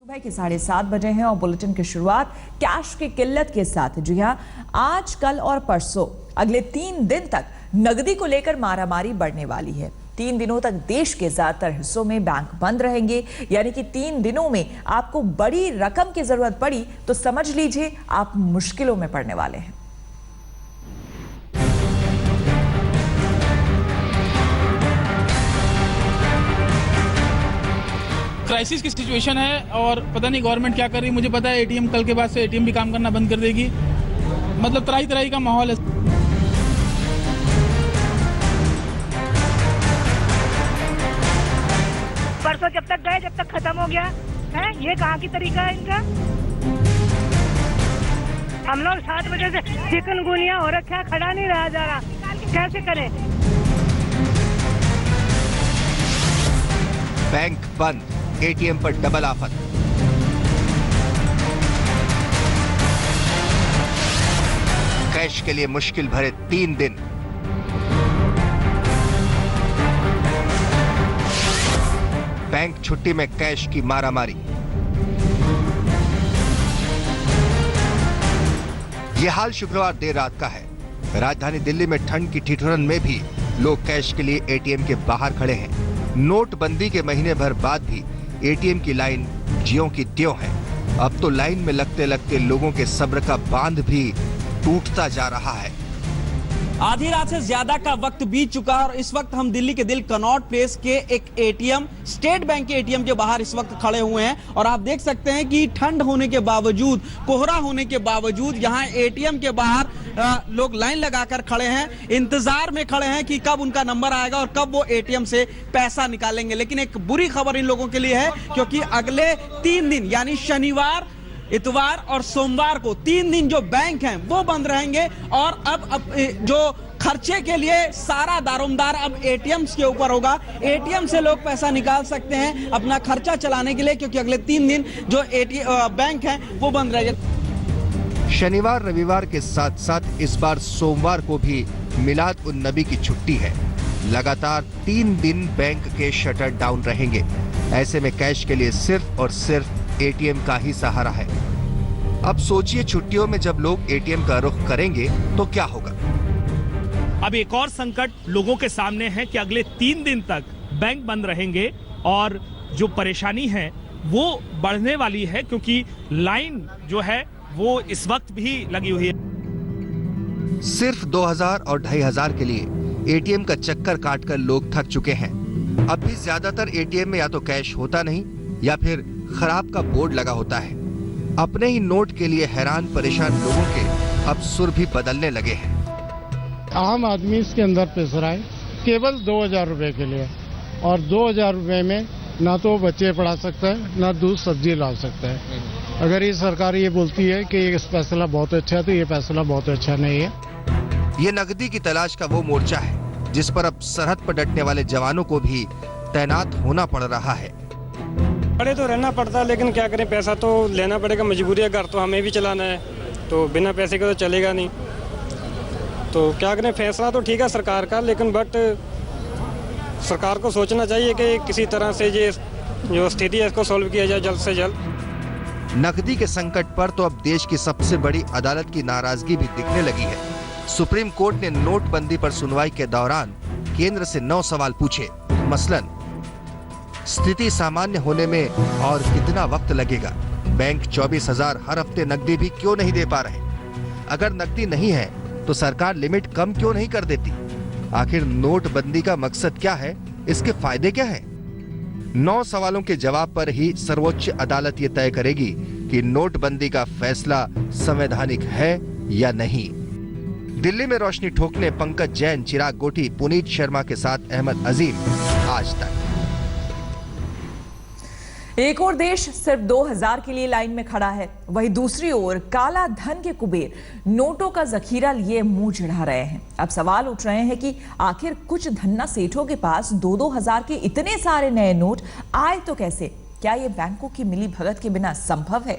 सुबह के 7:30 बजे हैं और बुलेटिन की शुरुआत कैश की किल्लत के साथ। जी हां, आज, कल और परसों अगले 3 दिन तक नकदी को लेकर मारामारी बढ़ने वाली है। 3 दिनों तक देश के ज्यादातर हिस्सों में बैंक बंद रहेंगे, यानी कि 3 दिनों में आपको बड़ी रकम की जरूरत पड़ी तो समझ लीजिए आप मुश्किलों में पड़ने वाले हैं। क्राइसिस की सिचुएशन है और पता नहीं गवर्नमेंट क्या कर रही है। मुझे पता है एटीएम कल के बाद से एटीएम भी काम करना बंद कर देगी। मतलब तरह तरह का माहौल है। परसों जब तक गए जब तक खत्म हो गया है। ये कहाँ की तरीका है इनका। हम लोग 7 बजे से चिकनगुनिया हो रखा है, खड़ा नहीं रहा जा रहा, कैसे करें। बैंक बंद, एटीएम पर डबल आफत। कैश के लिए मुश्किल भरे 3 दिन। बैंक छुट्टी में कैश की मारामारी। यह हाल शुक्रवार देर रात का है। राजधानी दिल्ली में ठंड की ठिठुरन में भी लोग कैश के लिए एटीएम के बाहर खड़े हैं। नोटबंदी के महीने भर बाद भी एटीएम की लाइन ज्यों की त्यों है। अब तो लाइन में लगते लगते लोगों के सब्र का बांध भी टूटता जा रहा है। आधी रात से ज्यादा का वक्त बीत चुका है और इस वक्त हम दिल्ली के दिल कनॉट प्लेस के एक एटीएम, स्टेट बैंक के एटीएम के बाहर इस वक्त खड़े हुए हैं और आप देख सकते हैं कि ठंड होने के बावजूद, कोहरा होने के बावजूद यहाँ एटीएम के बाहर लोग लाइन लगाकर खड़े हैं, इंतजार में खड़े हैं कि कब उनका नंबर आएगा और कब वो एटीएम से पैसा निकालेंगे। लेकिन एक बुरी खबर इन लोगों के लिए है क्योंकि अगले 3 दिन यानी शनिवार, इतवार और सोमवार को 3 दिन जो बैंक हैं वो बंद रहेंगे और अब जो खर्चे के लिए सारा दारोमदार अब एटीएम्स के ऊपर होगा। एटीएम से लोग पैसा निकाल सकते हैं अपना खर्चा चलाने के लिए क्योंकि अगले 3 दिन जो बैंक हैं वो बंद रहेंगे। शनिवार रविवार के साथ साथ इस बार सोमवार को भी मिलाद उन नबी की छुट्टी है। लगातार 3 दिन बैंक के शटर डाउन रहेंगे। ऐसे में कैश के लिए सिर्फ और सिर्फ एटीएम का ही सहारा है। अब सोचिए छुट्टियों में जब लोग एटीएम का रुख करेंगे तो क्या होगा। अब एक और संकट लोगों के सामने है कि अगले 3 दिन तक बैंक बंद रहेंगे और जो परेशानी है वो बढ़ने वाली है क्योंकि लाइन जो है वो इस वक्त भी लगी हुई है। सिर्फ 2000 और 2500 के लिए एटीएम का चक्कर काटकर लोग थक चुके हैं। अब भी ज्यादातर एटीएम में या तो कैश होता नहीं या फिर खराब का बोर्ड लगा होता है। अपने ही नोट के लिए हैरान परेशान लोगों के अब सुर भी बदलने लगे हैं। आम आदमी इसके अंदर पिस रहा है केवल 2000 रुपए के लिए और 2000 रुपए में ना तो बच्चे पढ़ा सकता है ना दूध सब्जी ला सकता है। अगर ये सरकार ये बोलती है कि ये फैसला बहुत अच्छा है तो ये फैसला बहुत अच्छा नहीं है। ये नकदी की तलाश का वो मोर्चा है जिस पर अब सरहद पर डटने वाले जवानों को भी तैनात होना पड़ रहा है। खड़े तो रहना पड़ता है लेकिन क्या करें, पैसा तो लेना पड़ेगा, मजबूरी है, घर तो हमें भी चलाना है तो बिना पैसे के तो चलेगा नहीं। तो क्या करें, फैसला तो ठीक है सरकार का लेकिन बट सरकार को सोचना चाहिए कि किसी तरह से ये जो स्थिति है इसको सॉल्व किया जाए जल्द से जल्द। नकदी के संकट पर तो अब देश की सबसे बड़ी अदालत की नाराजगी भी दिखने लगी है। सुप्रीम कोर्ट ने नोटबंदी पर सुनवाई के दौरान केंद्र से 9 सवाल पूछे। मसलन स्थिति सामान्य होने में और कितना वक्त लगेगा, बैंक 24,000 हर हफ्ते नकदी भी क्यों नहीं दे पा रहे, अगर नकदी नहीं है तो सरकार लिमिट कम क्यों नहीं कर देती, आखिर नोटबंदी का मकसद क्या है, इसके फायदे क्या हैं? 9 सवालों के जवाब पर ही सर्वोच्च अदालत ये तय करेगी कि नोटबंदी का फैसला संवैधानिक है या नहीं। दिल्ली में रोशनी ठोकने पंकज जैन, चिराग गोटी, पुनीत शर्मा के साथ अहमद अजीम, आज तक। एक और देश सिर्फ 2000 के लिए लाइन में खड़ा है, वहीं दूसरी ओर काला धन के कुबेर नोटों का जखीरा लिए मुंह चिढ़ा रहे हैं। अब सवाल उठ रहे हैं कि आखिर कुछ धन्ना सेठों के पास 2-2 हजार के इतने सारे नए नोट आए तो कैसे? क्या ये बैंकों की मिली भगत के बिना संभव है?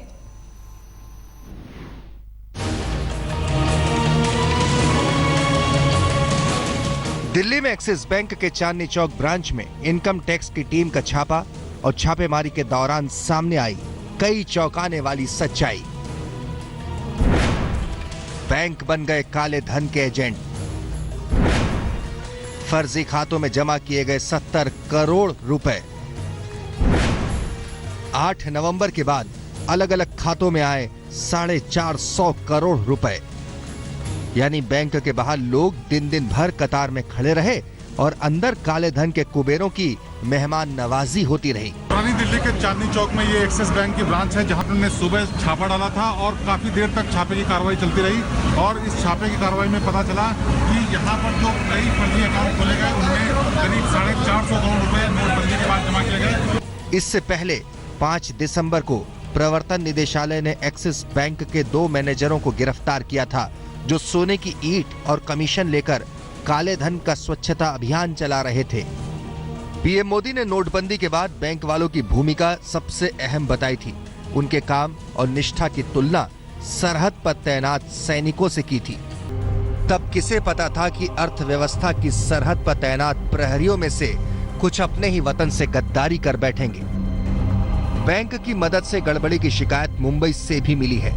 दिल्ली में एक्सिस बैंक के चांदनी चौक ब्रांच में इनकम टैक्स की टीम का छापा और छापेमारी के दौरान सामने आई कई चौंकाने वाली सच्चाई। बैंक बन गए काले धन के एजेंट। फर्जी खातों में जमा किए गए 70 करोड़ रुपए। 8 नवंबर के बाद अलग अलग खातों में आए 450 करोड़ रुपए। यानी बैंक के बाहर लोग दिन दिन भर कतार में खड़े रहे और अंदर काले धन के कुबेरों की मेहमान नवाजी होती रही। पुरानी दिल्ली के चांदनी चौक में ये एक्सिस बैंक की ब्रांच है, जहां पर हमने सुबह छापा डाला था और काफी देर तक छापे की कार्रवाई चलती रही। और इस छापे की कार्रवाई में पता चला कि यहाँ पर जो कई फर्जी अकाउंट खोले गए उनमें करीब 450 करोड़ रुपए नोटबंदी के बाद जमा किए गए। इससे पहले 5 दिसंबर को प्रवर्तन निदेशालय ने एक्सिस बैंक के 2 मैनेजरों को गिरफ्तार किया था, जो सोने की ईंट और कमीशन लेकर काले धन का स्वच्छता अभियान चला रहे थे। पीएम मोदी ने नोटबंदी के बाद बैंक वालों की भूमिका सबसे अहम बताई थी। उनके काम और निष्ठा की तुलना सरहद पर तैनात सैनिकों से की थी। तब किसे पता था कि अर्थव्यवस्था की सरहद पर तैनात प्रहरियों में से कुछ अपने ही वतन से गद्दारी कर बैठेंगे। बैंक की मदद से गड़बड़ी की शिकायत मुंबई से भी मिली है।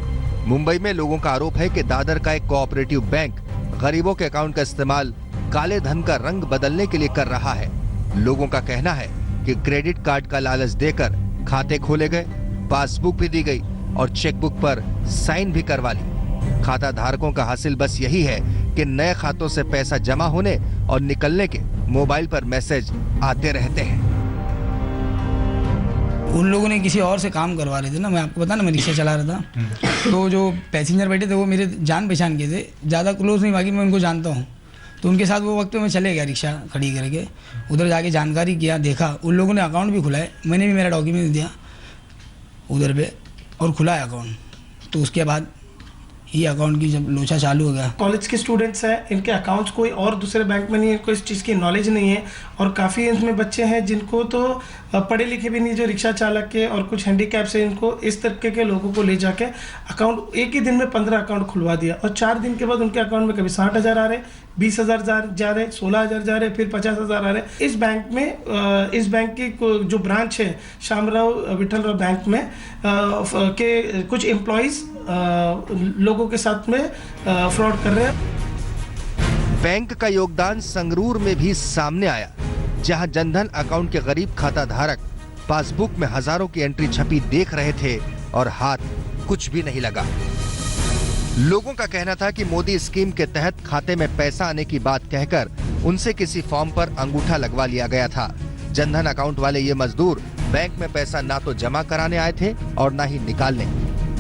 मुंबई में लोगों का आरोप है कि दादर का एक कोऑपरेटिव बैंक गरीबों के अकाउंट का इस्तेमाल काले धन का रंग बदलने के लिए कर रहा है। लोगों का कहना है कि क्रेडिट कार्ड का लालच देकर खाते खोले गए, पासबुक भी दी गई और चेकबुक पर साइन भी करवा ली। खाता धारकों का हासिल बस यही है कि नए खातों से पैसा जमा होने और निकलने के मोबाइल पर मैसेज आते रहते हैं। उन लोगों ने किसी और से काम करवा रहे थे ना, मैं आपको बता ना, मैं रिक्शा चला रहा था, तो जो पैसेंजर बैठे थे वो मेरे जान पहचान के थे, ज़्यादा क्लोज नहीं, बाकी मैं उनको जानता हूँ। तो उनके साथ वो वक्त में चले गया रिक्शा खड़ी करके, उधर जाके जानकारी किया, देखा उन लोगों ने अकाउंट भी खुलाए, मैंने भी मेरा डॉक्यूमेंट दिया उधर पे और खुलाया अकाउंट। तो उसके बाद ये अकाउंट की जब लोचा चालू हो गया। कॉलेज के स्टूडेंट्स हैं, इनके अकाउंट्स कोई और दूसरे बैंक में नहीं है, इनको इस चीज़ की नॉलेज नहीं है। और काफ़ी इसमें बच्चे हैं जिनको तो पढ़े लिखे भी नहीं, जो रिक्शा चालक के और कुछ हैंडीकैप से, इनको इस तरीके के लोगों को ले जाके अकाउंट एक ही दिन में 15 अकाउंट खुलवा दिया। और 4 दिन के बाद उनके अकाउंट में कभी 60,000 आ रहे, 20,000 जा रहे, 16,000 जा रहे, फिर 50,000 आ रहे। इस बैंक में, इस बैंक की जो ब्रांच है शामराव विठलराव बैंक में के कुछ एम्प्लॉइज लोगों के साथ में फ्रॉड कर रहे हैं। बैंक का योगदान संगरूर में भी सामने आया, जहां जनधन अकाउंट के गरीब खाता धारक पासबुक में हजारों की एंट्री छपी देख रहे थे और हाथ कुछ भी नहीं लगा। लोगों का कहना था कि मोदी स्कीम के तहत खाते में पैसा आने की बात कहकर उनसे किसी फॉर्म पर अंगूठा लगवा लिया गया था। जनधन अकाउंट वाले ये मजदूर बैंक में पैसा ना तो जमा कराने आए थे और ना ही निकालने।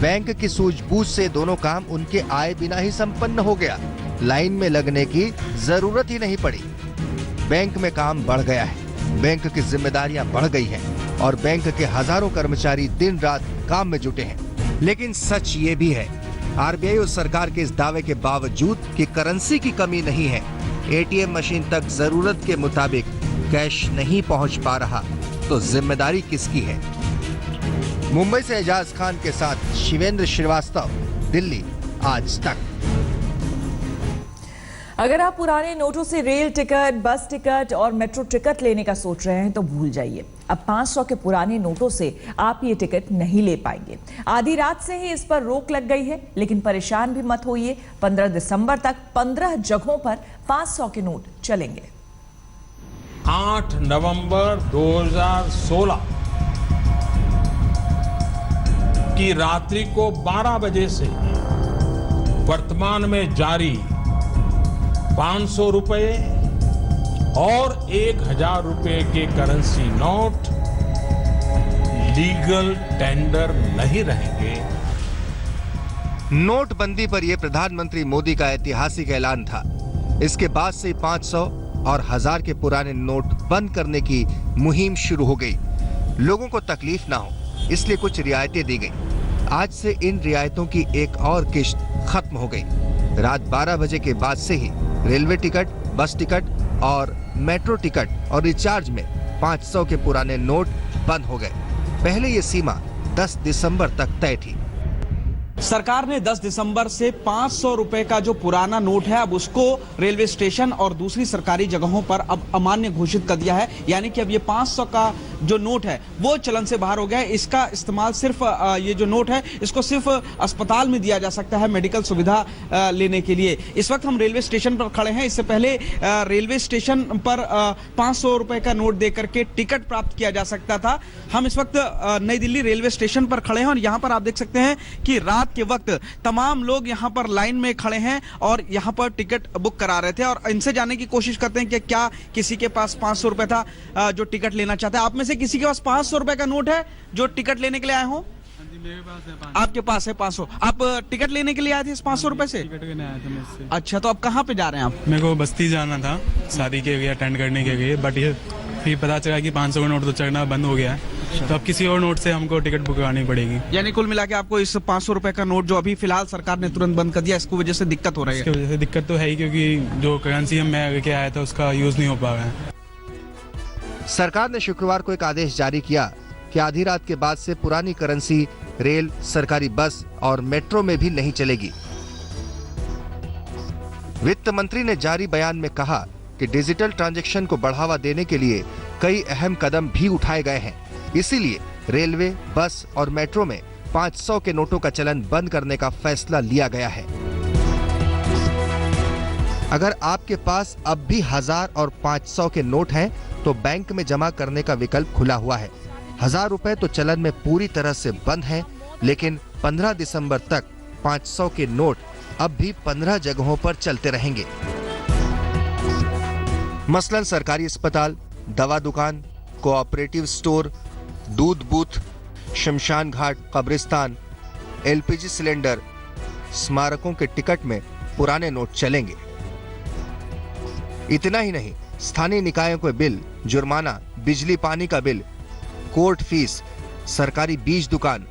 बैंक की सूझबूझ से दोनों काम उनके आए बिना ही संपन्न हो गया। लाइन में लगने की जरूरत ही नहीं पड़ी। बैंक में काम बढ़ गया है, बैंक की जिम्मेदारियां बढ़ गई हैं और बैंक के हजारों कर्मचारी दिन रात काम में जुटे हैं। लेकिन सच ये भी है, आरबीआई और सरकार के इस दावे के बावजूद कि करेंसी की कमी नहीं है, एटीएम मशीन तक जरूरत के मुताबिक कैश नहीं पहुंच पा रहा, तो जिम्मेदारी किसकी है? मुंबई से एजाज खान के साथ शिवेंद्र श्रीवास्तव, दिल्ली आज तक। अगर आप पुराने नोटों से रेल टिकट, बस टिकट और मेट्रो टिकट लेने का सोच रहे हैं तो भूल जाइए। अब 500 के पुराने नोटों से आप ये टिकट नहीं ले पाएंगे। आधी रात से ही इस पर रोक लग गई है, लेकिन परेशान भी मत होइए। 15 दिसंबर तक 15 जगहों पर 500 के नोट चलेंगे। 8 नवंबर 2016 की रात्रि को 12 बजे से वर्तमान में जारी 500 रुपए और 1000 रुपए के करेंसी नोट लीगल टेंडर नहीं रहेंगे। नोटबंदी पर यह प्रधानमंत्री मोदी का ऐतिहासिक ऐलान था। इसके बाद से 500 और 1000 के पुराने नोट बंद करने की मुहिम शुरू हो गई। लोगों को तकलीफ ना हो, इसलिए कुछ रियायतें दी गई। आज से इन रियायतों की एक और किश्त खत्म हो गई। रात 12 बजे के बाद से ही रेलवे टिकट, बस टिकट और मेट्रो टिकट और रिचार्ज में 500 के पुराने नोट बंद हो गए। पहले ये सीमा 10 दिसंबर तक तय थी। सरकार ने 10 दिसंबर से 500 रुपए का जो पुराना नोट है, अब उसको रेलवे स्टेशन और दूसरी सरकारी जगहों पर अब अमान्य घोषित कर दिया है। यानी कि अब ये 500 का जो नोट है वो चलन से बाहर हो गया है। इसका इस्तेमाल सिर्फ ये जो नोट है इसको सिर्फ अस्पताल में दिया जा सकता है मेडिकल सुविधा लेने के लिए। इस वक्त हम रेलवे स्टेशन पर खड़े हैं। इससे पहले रेलवे स्टेशन पर 500 रुपए का नोट देकर के टिकट प्राप्त किया जा सकता था। हम इस वक्त नई दिल्ली रेलवे स्टेशन पर खड़े हैं और यहाँ पर आप देख सकते हैं कि रात के वक्त तमाम लोग यहाँ पर लाइन में खड़े हैं और यहाँ पर टिकट बुक करा रहे थे और इनसे जानने की कोशिश करते हैं कि क्या किसी के पास 500 रुपए था जो टिकट लेना चाहता है। आप में से किसी के पास 500 रुपए का नोट है जो टिकट लेने के लिए आए हो? आपके पास है 500। आप टिकट लेने के लिए आए थे इस 500 रुपए से? टिकट लेने आया था मैं इससे। अच्छा, तो अब कहाँ पे जा रहे हैं आप? मेरे को बस्ती जाना था शादी के लिए अटेंड करने के लिए, बट ये फिर पता चला कि 500 का नोट तो चढ़ना बंद हो गया है, तो अब किसी और नोट से हमको टिकट बुक करानी पड़ेगी। यानी कुल मिला के आपको इस 500 रुपए का नोट जो अभी फिलहाल सरकार ने तुरंत बंद कर दिया, इसकी वजह से दिक्कत हो रही है? इसकी वजह से दिक्कत तो है ही, क्योंकि जो करेंसी मैं लेके आया था उसका यूज नहीं हो पा रहा है। सरकार ने शुक्रवार को एक आदेश जारी किया कि आधी रात के बाद से पुरानी करेंसी रेल, सरकारी बस और मेट्रो में भी नहीं चलेगी। वित्त मंत्री ने जारी बयान में कहा कि डिजिटल ट्रांजैक्शन को बढ़ावा देने के लिए कई अहम कदम भी उठाए गए हैं। इसीलिए रेलवे, बस और मेट्रो में 500 के नोटों का चलन बंद करने का फैसला लिया गया है। अगर आपके पास अब भी 1000 और 500 के नोट हैं, तो बैंक में जमा करने का विकल्प खुला हुआ है। 1000 रुपए तो चलन में पूरी तरह से बंद हैं, लेकिन 15 दिसंबर तक 500 के नोट अब भी 15 जगहों पर चलते रहेंगे। मसलन सरकारी अस्पताल, दवा दुकान, कोऑपरेटिव स्टोर, दूध बूथ, शमशान घाट, कब्रिस्तान, एलपीजी सिलेंडर, स्मारकों के टिकट में पुराने नोट चलेंगे। इतना ही नहीं, स्थानीय निकायों के बिल, जुर्माना, बिजली पानी का बिल, कोर्ट फीस, सरकारी बीज दुकान,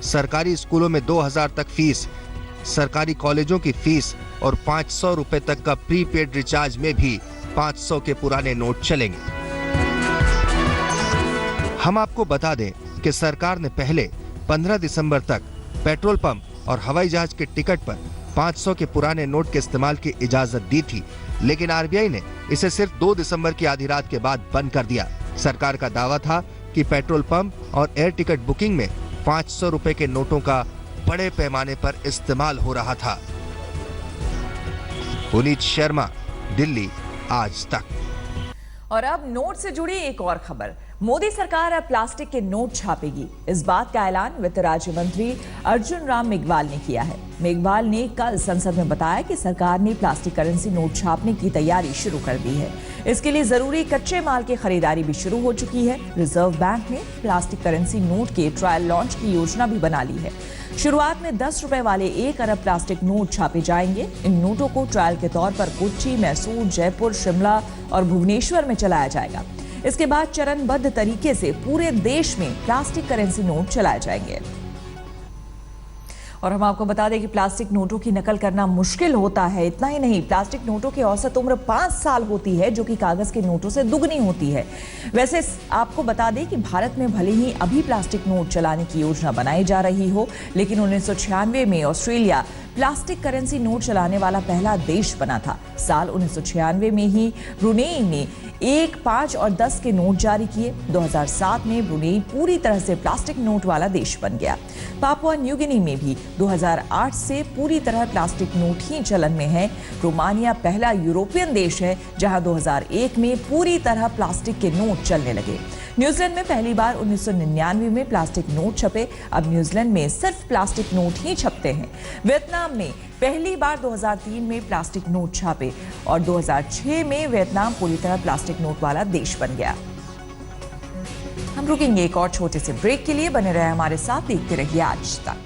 सरकारी स्कूलों में 2000 तक फीस, सरकारी कॉलेजों की फीस और 500 रुपए तक का प्रीपेड रिचार्ज में भी 500 के पुराने नोट चलेंगे। हम आपको बता दें कि सरकार ने पहले 15 दिसंबर तक पेट्रोल पंप और हवाई जहाज के टिकट पर 500 के पुराने नोट के इस्तेमाल की इजाजत दी थी, लेकिन आरबीआई ने इसे सिर्फ 2 दिसंबर की आधी रात के बाद बंद कर दिया। सरकार का दावा था कि पेट्रोल पंप और एयर टिकट बुकिंग में 500 रुपए के नोटों का बड़े पैमाने पर इस्तेमाल हो रहा था। पुनीत शर्मा, दिल्ली आज तक। और अब नोट से जुड़ी एक और खबर। मोदी सरकार अब प्लास्टिक के नोट छापेगी। इस बात का ऐलान वित्त राज्य मंत्री अर्जुन राम मेघवाल ने किया है। मेघवाल ने कल संसद में बताया कि सरकार ने प्लास्टिक करेंसी नोट छापने की तैयारी शुरू कर दी है। इसके लिए जरूरी कच्चे माल की खरीदारी भी शुरू हो चुकी है। रिजर्व बैंक ने प्लास्टिक करेंसी नोट के ट्रायल लॉन्च की योजना भी बना ली है। शुरुआत में 10 रुपए वाले 1 अरब प्लास्टिक नोट छापे जाएंगे। इन नोटों को ट्रायल के तौर पर कोच्चि, मैसूर, जयपुर, शिमला और भुवनेश्वर में चलाया जाएगा। इसके बाद चरणबद्ध तरीके से पूरे देश में प्लास्टिक करेंसी नोट चलाए जाएंगे। और हम आपको बता दें कि प्लास्टिक नोटों की नकल करना मुश्किल होता है। इतना ही नहीं, प्लास्टिक नोटों की औसत उम्र 5 साल होती है, जो कि कागज के नोटों से दुगनी होती है। वैसे आपको बता दें कि भारत में भले ही अभी प्लास्टिक नोट चलाने की योजना बनाई जा रही हो, लेकिन 1996 में ऑस्ट्रेलिया प्लास्टिक करेंसी नोट चलाने वाला पहला देश बना था। साल 1996 में ही ब्रुनेई ने 1, 5 और 10 के नोट जारी किए। 2007 में ब्रुनेई पूरी तरह से प्लास्टिक नोट वाला देश बन गया। पापुआ न्यू गिनी में भी 2008 से पूरी तरह प्लास्टिक नोट ही चलन में है। रोमानिया पहला यूरोपियन देश है जहां 2001 में पूरी तरह प्लास्टिक के नोट चलने लगे। न्यूजीलैंड में पहली बार 1999 में प्लास्टिक नोट छपे। अब न्यूजीलैंड में सिर्फ प्लास्टिक नोट ही छपते हैं। वियतनाम में पहली बार 2003 में प्लास्टिक नोट छापे और 2006 में वियतनाम पूरी तरह प्लास्टिक नोट वाला देश बन गया। हम रुकेंगे एक और छोटे से ब्रेक के लिए। बने रहे हमारे साथ, देखते रहिए आज तक।